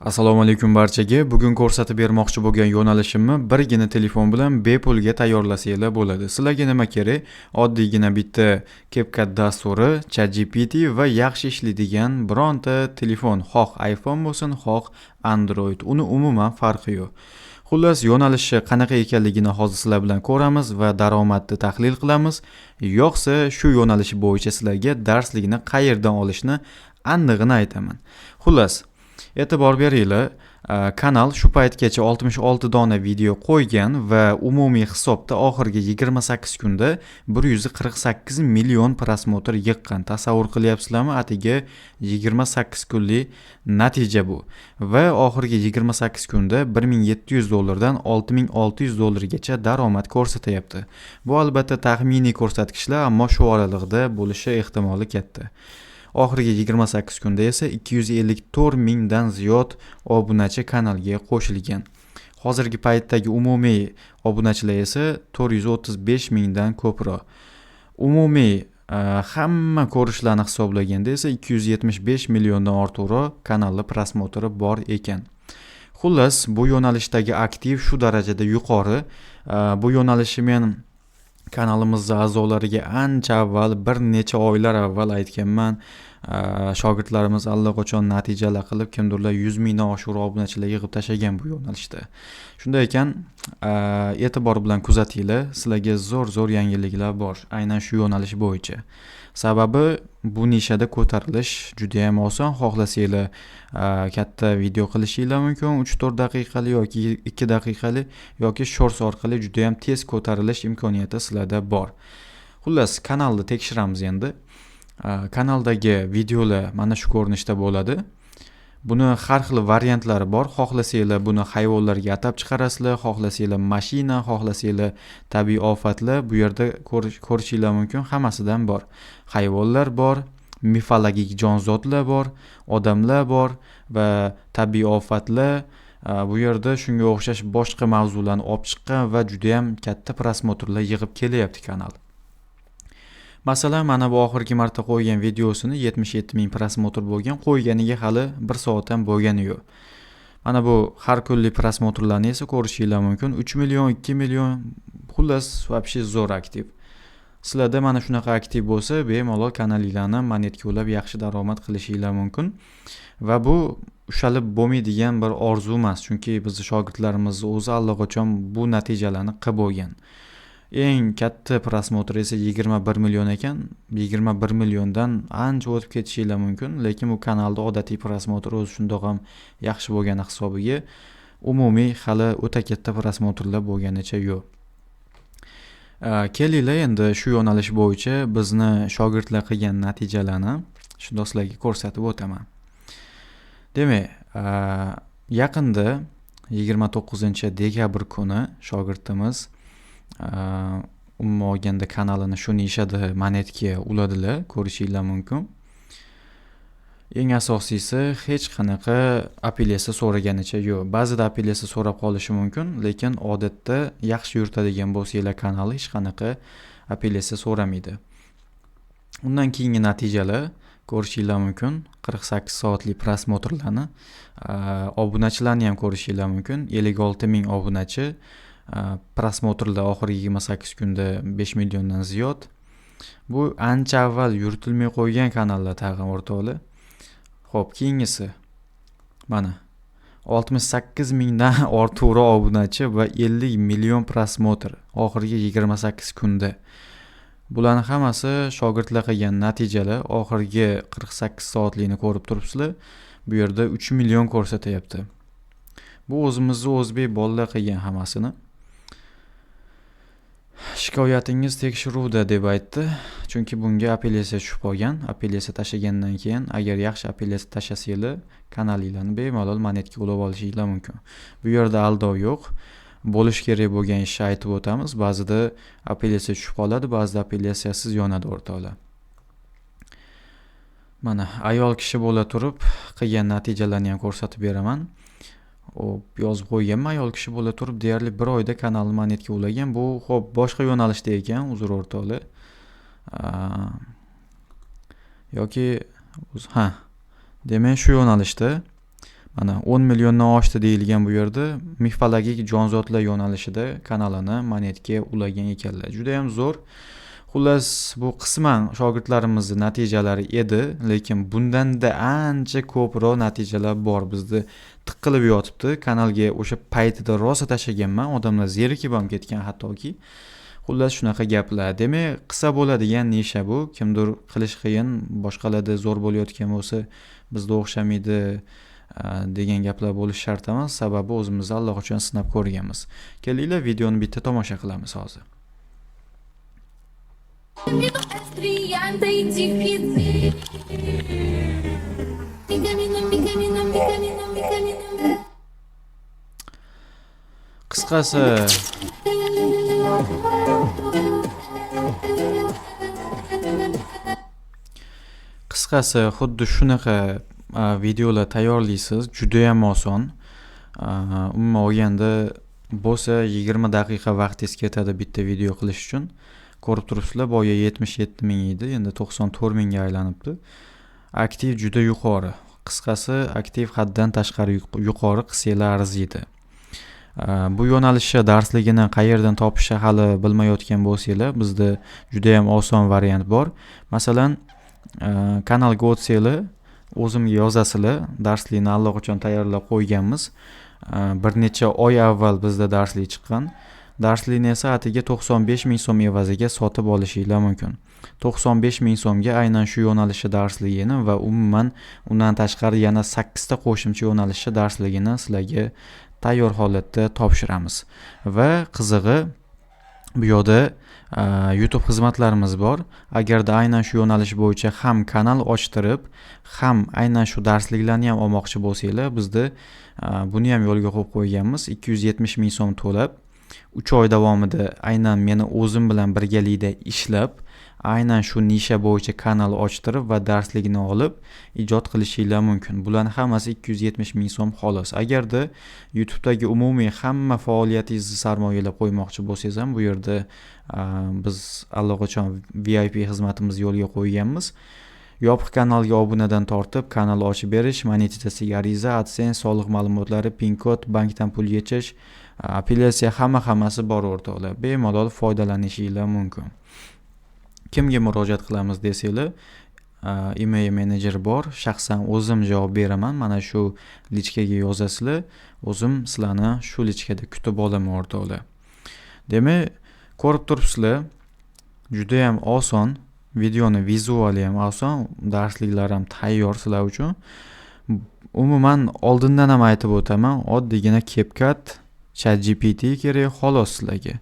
Assalomu alaykum barchaga. Bugun ko'rsatib bermoqchi bo'lgan yo'nalishimni birgina telefon bilan bepulga tayyorlasanglar bo'ladi. Sizlarga nima kerak? Oddiygina bitta CapCut dasturi, ChatGPT va yaxshi ishlaydigan bironta telefon, xoh iPhone bo'lsin, xoh Android. Uni umuman farqi yo'q. Xullas, yo'nalishi qanaqa ekanligini hozir sizlar bilan ko'ramiz va daromadni tahlil qilamiz. Yo'qsa, shu yo'nalish bo'yicha sizlarga darslikni qayerdan olishni aniqini aytaman. Xullas, e'tibor beringlar, kanal shu paytgacha 66 dona video qo'ygan va umumiy hisobda oxirgi 28 kunda 148 million prosmotr yiqqan. Tasavvur qilyapsizlarmi? Atiga 28 kunlik natija bu. Va oxirgi 28 kunda $1700 dan $6600 daromad ko'rsatyapti. Bu albatta taxminiy ko'rsatkichlar, ammo shu oralig'ida bo'lishi ehtimoli katta. Oxirgi 28 kunda esa 254 mingdan ziyod obunachi kanalga qo'shilgan. Hozirgi paytdagi umumiy obunachilar esa 435 mingdan ko'proq. Umumiy hamma ko'rishlarni hisoblaganda esa 275 milliondan ortiqroq kanalli prosmotri bor ekan. Xullas, bu yo'nalishdagi aktiv shu darajada yuqori. Bu yo'nalishni men kanalimizning a'zolariga ancha avval, bir necha oylar avval aytganman. Shogirdlarimiz allaqachon natijalar qilib, kimdirlar 100 mingdan oshiq obunachilar yig'ib tashlagan bu yo'nalishda. Shunday ekan, e'tibor bilan kuzatinglar. Sizlarga zo'r yangiliklar bor aynan shu yo'nalish bo'yicha. Sababi bu nishada ko'tarilish juda ham oson. Xohlasanglar katta video qilishinglar mumkin, 3-4 daqiqalik yoki 2 daqiqalik yoki shorts orqali juda ham tez ko'tarilish imkoniyati sizlarda bor. Xullas, kanalni tekshiramiz endi. Kanaldagi videolar mana shu ko'rinishda bo'ladi. Buni har xil variantlari bor. Xohlasanglar buni hayvonlarga atab chiqarasizlar, xohlasanglar mashina, xohlasanglar tabiiy ofatlar, bu yerda ko'rishinglar mumkin. Hammasidan bor. Hayvonlar bor, mifologik jonzotlar bor, odamlar bor va tabiiy ofatlar. Bu yerda shunga o'xshash boshqa mavzularni olib chiqqan va juda ham katta prosmotrlar yig'ib kelyapti kanal. Masalan, mana bu oxirgi marta qo'ygan videosini 77 ming prosmotr bo'lgan, qo'yganiga hali 1 soat ham bo'lgani yo'q. Mana bu har kunlik prosmotrlarni esa ko'rishinglar mumkin. 3 million, 2 million, xullas, вообще zo'r aktiv. Sizlarda mana shunaqa aktiv bo'lsa, bemalol kanalinglarni monetka ulab yaxshi daromad qilishinglar mumkin. Va bu ushalib bo'lmaydigan bir orzu emas, chunki bizning shogirdlarimiz o'zi allaqachon bu natijalarni qilib bo'lgan. Eng katta prosmotr esa 21 million ekan. 21 milliondan ancha o'tib ketishinglar mumkin, lekin bu kanalda odatiy prosmotr o'zi shundoq ham yaxshi bo'lgani hisobiga umumiy hali o'ta katta prosmotrlar bo'lganicha yo'q. Kelinglar endi shu yo'nalish bo'yicha bizni shogirdlar qilgan natijalarni shundoq sizlarga ko'rsatib o'taman. Demak, yaqinda 29-dekabr kuni shogirdimiz umuman olganda kanalini shu nishada monetga uladilar, ko'rishinglar mumkin. Eng asosiysi, hech qanaqa apellyatsiya so'raganicha yo'q. Ba'zida apellyatsiya so'rab qolishi mumkin, lekin odatda yaxshi yuritadigan bo'lsanglar kanali hech qanaqa apellyatsiya so'ramaydi. Undan keyingi natijalar ko'rishinglar mumkin. 48 soatlik prosmotrlarni, obunachilarni ham ko'rishinglar mumkin. 56 ming obunachi, prosmotrlar oxirgi 28 kunda 5 milliondan ziyod. Bu ancha avval yuritilmay qo'ygan kanallar tag'in o'rtoqlar. Xo'p, keyingisi mana 68 mingdan ortiqroq obunachi va 50 million prosmotr oxirgi 28 kunda. Bularning hammasi shogirdlar qilgan natijalar. Oxirgi 48 soatlikni ko'rib turibsizlar. Bu yerda 3 million ko'rsatyapti. Bu o'zimizning o'zbek bolalar qilgan hammasini. Shikoyatingiz tekshiruvda deb aytdi. Chunki bunga apellyatsiya tushib qolgan. Apellyatsiya tashlagandan keyin agar yaxshi apellyatsiya tashlasanglar, kanalinglarni bemalol monetga ulab olishinglar mumkin. Bu yerda aldov yo'q. Bo'lish kerak bo'lgan ishni aytib o'tamiz. Ba'zida apellyatsiya tushib qoladi, ba'zida apellyatsiyasiz yonadi o'rtoqlar. Mana ayol kishi bo'la turib qilgan natijalarni ham ko'rsatib beraman. Yozib qo'yganman, ayol kishi bo'la turib deyarli 1 oyda kanalni monetga ulagan. Bu xo'p boshqa yo'nalishda ekan, uzr o'rtoqlar. Yoki demak shu yo'nalishda Mana 10 milliondan oshdi deyilgan bu yerda mifologik jonzotlar yo'nalishida kanalini Monetga ulagan ekanlar. Juda ham zo'r. Xullas, bu qisman shogirdlarimizning natijalari edi, lekin bundan-da ancha ko'proq natijalar bor. Bizni tiqilib yotibdi. Kanalga o'sha paytida rosa tashlaganman, odamlar zerikib ham ketgan hattoki. Xullas, shunaqa gaplar. Demak, qissa bo'ladigan nisha bu. Kimdir qilish qiyin, boshqalarda zo'r bo'layotgan bo'lsa, bizda o'xshamaydi degan gaplar bo'lish shart emas. Sababi o'zimizni allaqachon sinab ko'rganmiz. Kelinglar, videoni bitta tomosha qilamiz hozir. Qisqasi xuddi shunaqa videolar tayyorlaysiz. Juda ham oson. Umuman olganda bo'lsa 20 daqiqa vaqtingiz ketadi bitta video qilish uchun. Ko'rib turibsizlar, boya 77 ming edi, endi 94 mingga aylanibdi. Aktiv juda yuqori. Qisqasi, aktiv haddan tashqari yuqori qilsanglar arziydi. Bu yo'nalishda darsligini qayerdan topishni hali bilmayotgan bo'lsanglar, bizda juda ham oson variant bor. Masalan, kanalga o'tsanglar, o'zimga yozasizlar, darslikni allaqachon tayyorlab qo'yganmiz. Bir necha oy avval bizda darslik chiqqan. Darslikni esa atiga 95 ming so'm evaziga sotib olishinglar mumkin. 95 ming so'mga aynan shu yo'nalishda darsligini va umuman undan tashqari yana 8 ta qo'shimcha yo'nalishda darsligini sizlarga tayyor holatda topshiramiz. Va qizig'i, bu yerda YouTube xizmatlarimiz bor. Agarda aynan shu yo'nalish bo'yicha ham kanal ochtirib, ham aynan shu darsliklarni ham olmoqchi bo'lsanglar, bizda buni ham yo'lga qo'yib qo'yganmiz. 270 ming so'm to'lab 3 oy davomida aynan meni o'zim bilan birgalikda ishlab, aynan shu nisha bo'yicha kanal ochtirib va darsligini olib ijod qilishinglar mumkin. Bularning hammasi 270 ming so'm xolos. Agarda YouTube'dagi umumiy hamma faoliyatingizni sarmoyalab qo'ymoqchi bo'lsangiz ham, bu yerda biz allaqachon VIP xizmatimizni yo'lga qo'yganmiz. Yopiq kanalga obunadan tortib, kanal ochib berish, monetizatsiyaga ariza, AdSense, soliq ma'lumotlari, PIN kod, bankdan pul yechish, apellyatsiya hammasi bor o'rtoqlar. Bemalol foydalanishinglar mumkin. Kimga murojaat qilamiz desanglar, email menejer bor, shaxsan o'zim javob beraman. Mana shu lichkaga yozasizlar, o'zim sizlarni shu lichkada kutib olaman o'rtoqlar. Demak, ko'rib turibsizlar, juda ham oson, videoni vizuali ham oson, darsliklar ham tayyor sizlar uchun. Umuman oldindan ham aytib o'taman, oddiygina CapCut, ChatGPT kerak xolos sizlarga.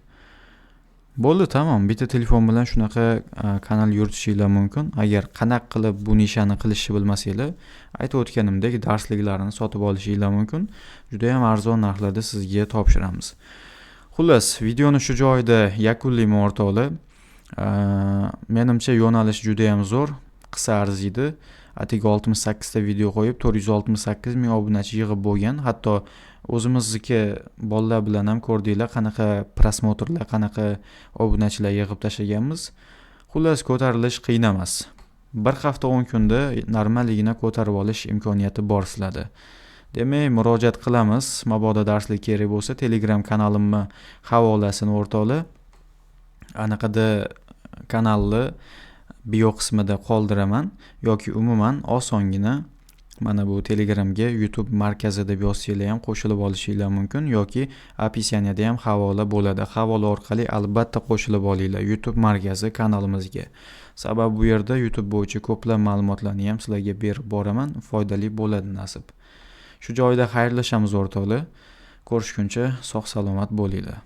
Bo'ldi, tamom. Bitta telefon bilan shunaqa kanal yuritishinglar mumkin. Agar qanaqa qilib bu nishani qilishni bilmasanglar, aytib o'tganimdek darsliklarni sotib olishinglar mumkin. Juda ham arzon narxlarda sizga topshiramiz. Xullas, videoni shu joyda yakunlayman o'rtoqlar. Menimcha yo'nalish juda ham zo'r, qissa arziydi. Atiga 68 ta video qo'yib 468 ming obunachi yig'ib bo'lgan. Hatto o'zimizniki bolalar bilan ham ko'rdinglar, qanaqa prosmotrlar, qanaqa obunachilar yig'ib tashlaganmiz. Xullas, ko'tarilish qiyin emas. Bir hafta 10 kunda normalligina ko'tarib olish imkoniyati bor sizlarda. Demak, murojaat qilamiz. Mabodo darslik kerak bo'lsa, Telegram kanalimni havolasini o'rtoqlar anaqada kanalni bio qismida qoldiraman yoki umuman osongina mana bu Telegramga YouTube markazi deb yozsanglar ham qo'shilib olishinglar mumkin yoki описаниеda ham havola bo'ladi. Havola orqali albatta qo'shilib olinglar YouTube markazi kanalimizga. Sababi bu yerda YouTube bo'yicha ko'plab ma'lumotlarni ham sizlarga berib boraman, foydali bo'ladi nasib. Shu joyda xayrlashamiz o'rtoqlar. Ko'rishguncha sog' salomat bo'linglar.